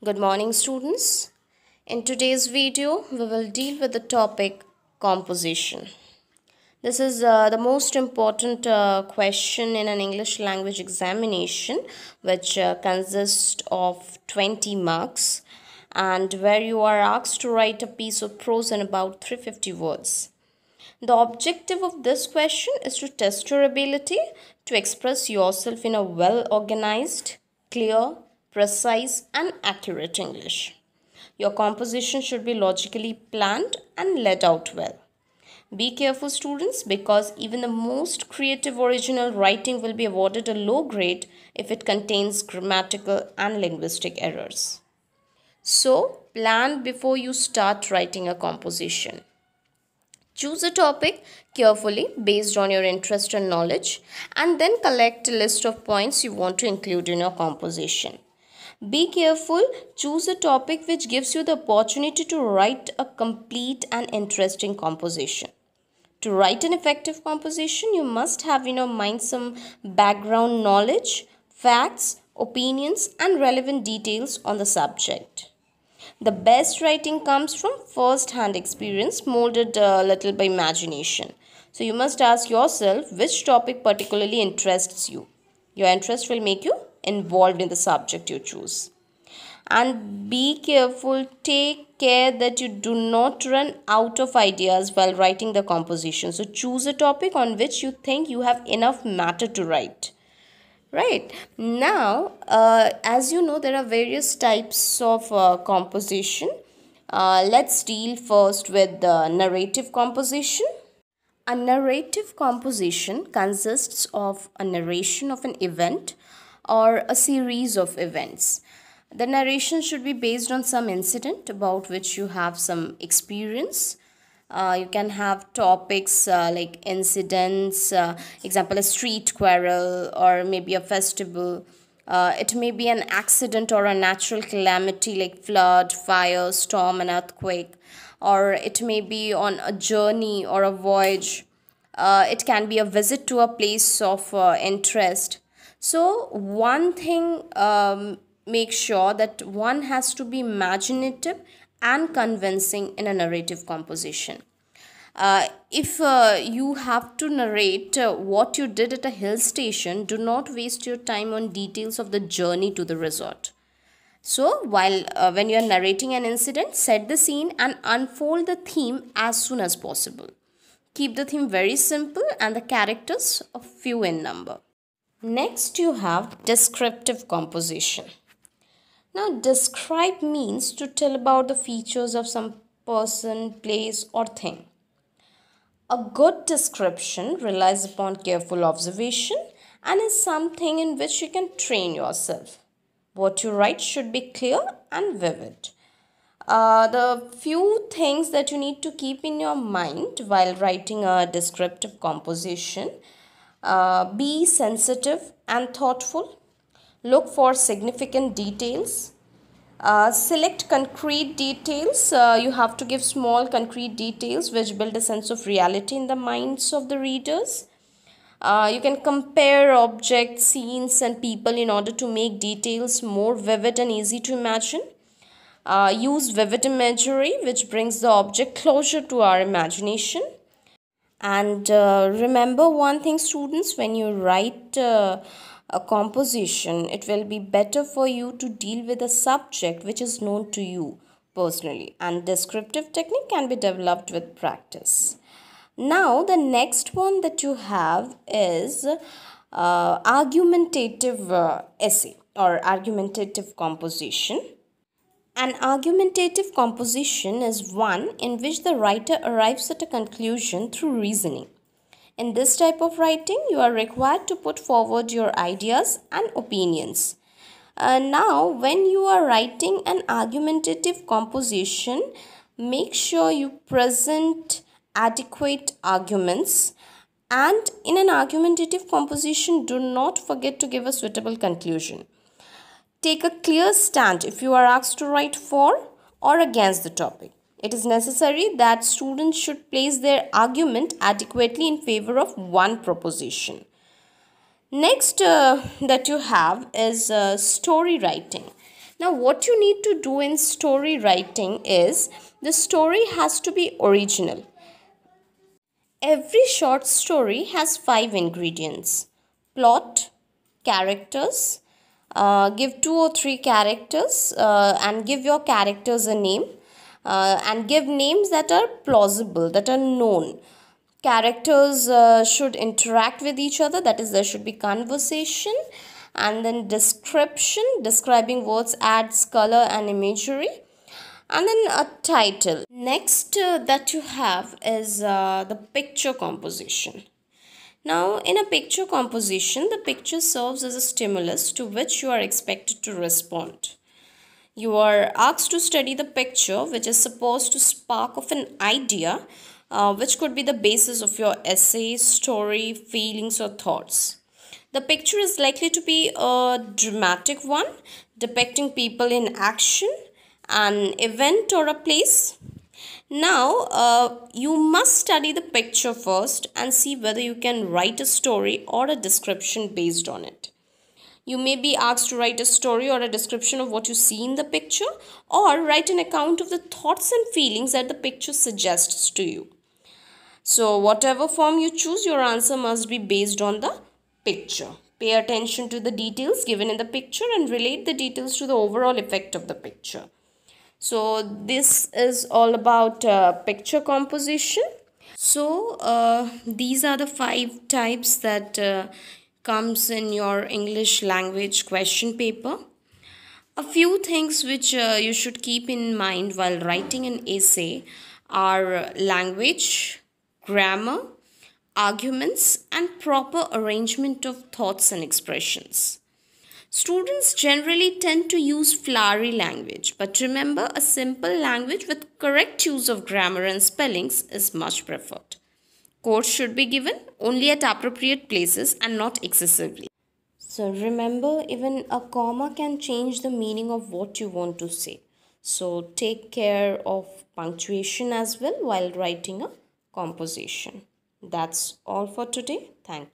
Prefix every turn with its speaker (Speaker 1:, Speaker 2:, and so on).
Speaker 1: Good morning, students. In today's video, we will deal with the topic composition. This is the most important question in an English language examination, which consists of 20 marks, and where you are asked to write a piece of prose in about 350 words. The objective of this question is to test your ability to express yourself in a well organized, clear, precise, and accurate English. Your composition should be logically planned and laid out well. Be careful, students, because even the most creative original writing will be awarded a low grade if it contains grammatical and linguistic errors. So, plan before you start writing a composition. Choose a topic carefully based on your interest and knowledge, and then collect a list of points you want to include in your composition. Be careful, choose a topic which gives you the opportunity to write a complete and interesting composition. To write an effective composition, you must have in your mind some background knowledge, facts, opinions, and relevant details on the subject. The best writing comes from first hand experience, molded a little by imagination. So you must ask yourself which topic particularly interests you. Your interest will make you involved in the subject you choose. And be careful, take care that you do not run out of ideas while writing the composition. So choose a topic on which you think you have enough matter to write. Right. Now, as you know, there are various types of composition. Let's deal first with the narrative composition. A narrative composition consists of a narration of an event or a series of events. The narration should be based on some incident about which you have some experience. You can have topics like incidents, example, a street quarrel, or maybe a festival. It may be an accident or a natural calamity like flood, fire, storm, and earthquake, or it may be on a journey or a voyage. It can be a visit to a place of interest. So, one thing, make sure that one has to be imaginative and convincing in a narrative composition. If you have to narrate what you did at a hill station, do not waste your time on details of the journey to the resort. So, when you are narrating an incident, set the scene and unfold the theme as soon as possible. Keep the theme very simple and the characters few in number. Next, you have descriptive composition. Now, describe means to tell about the features of some person, place, or thing. A good description relies upon careful observation and is something in which you can train yourself. What you write should be clear and vivid. The few things that you need to keep in your mind while writing a descriptive composition: be sensitive and thoughtful. Look for significant details. Select concrete details. You have to give small concrete details which build a sense of reality in the minds of the readers. You can compare objects, scenes, and people in order to make details more vivid and easy to imagine. Use vivid imagery which brings the object closer to our imagination. And remember one thing, students, when you write a composition, it will be better for you to deal with a subject which is known to you personally, and descriptive technique can be developed with practice. Now, the next one that you have is argumentative essay or argumentative composition. An argumentative composition is one in which the writer arrives at a conclusion through reasoning. In this type of writing, you are required to put forward your ideas and opinions. Now, when you are writing an argumentative composition, make sure you present adequate arguments. And in an argumentative composition, do not forget to give a suitable conclusion. Take a clear stand if you are asked to write for or against the topic. It is necessary that students should place their argument adequately in favor of one proposition. Next that you have is story writing. Now, what you need to do in story writing is the story has to be original. Every short story has 5 ingredients: plot, characters. Give 2 or 3 characters and give your characters a name, and give names that are plausible, that are known. Characters should interact with each other, that is, there should be conversation. And then description, describing words adds color and imagery. And then a title. Next that you have is the picture composition. Now, in a picture composition, the picture serves as a stimulus to which you are expected to respond. You are asked to study the picture, which is supposed to spark of an idea, which could be the basis of your essay, story, feelings, or thoughts. The picture is likely to be a dramatic one, depicting people in action, an event, or a place. Now, you must study the picture first and see whether you can write a story or a description based on it. You may be asked to write a story or a description of what you see in the picture, or write an account of the thoughts and feelings that the picture suggests to you. So, whatever form you choose, your answer must be based on the picture. Pay attention to the details given in the picture and relate the details to the overall effect of the picture. So this is all about picture composition. So these are the 5 types that comes in your English language question paper. A few things which you should keep in mind while writing an essay are language, grammar, arguments, and proper arrangement of thoughts and expressions. Students generally tend to use flowery language, but remember, a simple language with correct use of grammar and spellings is much preferred. Quotes should be given only at appropriate places and not excessively. So remember, even a comma can change the meaning of what you want to say. So take care of punctuation as well while writing a composition. That's all for today. Thank you.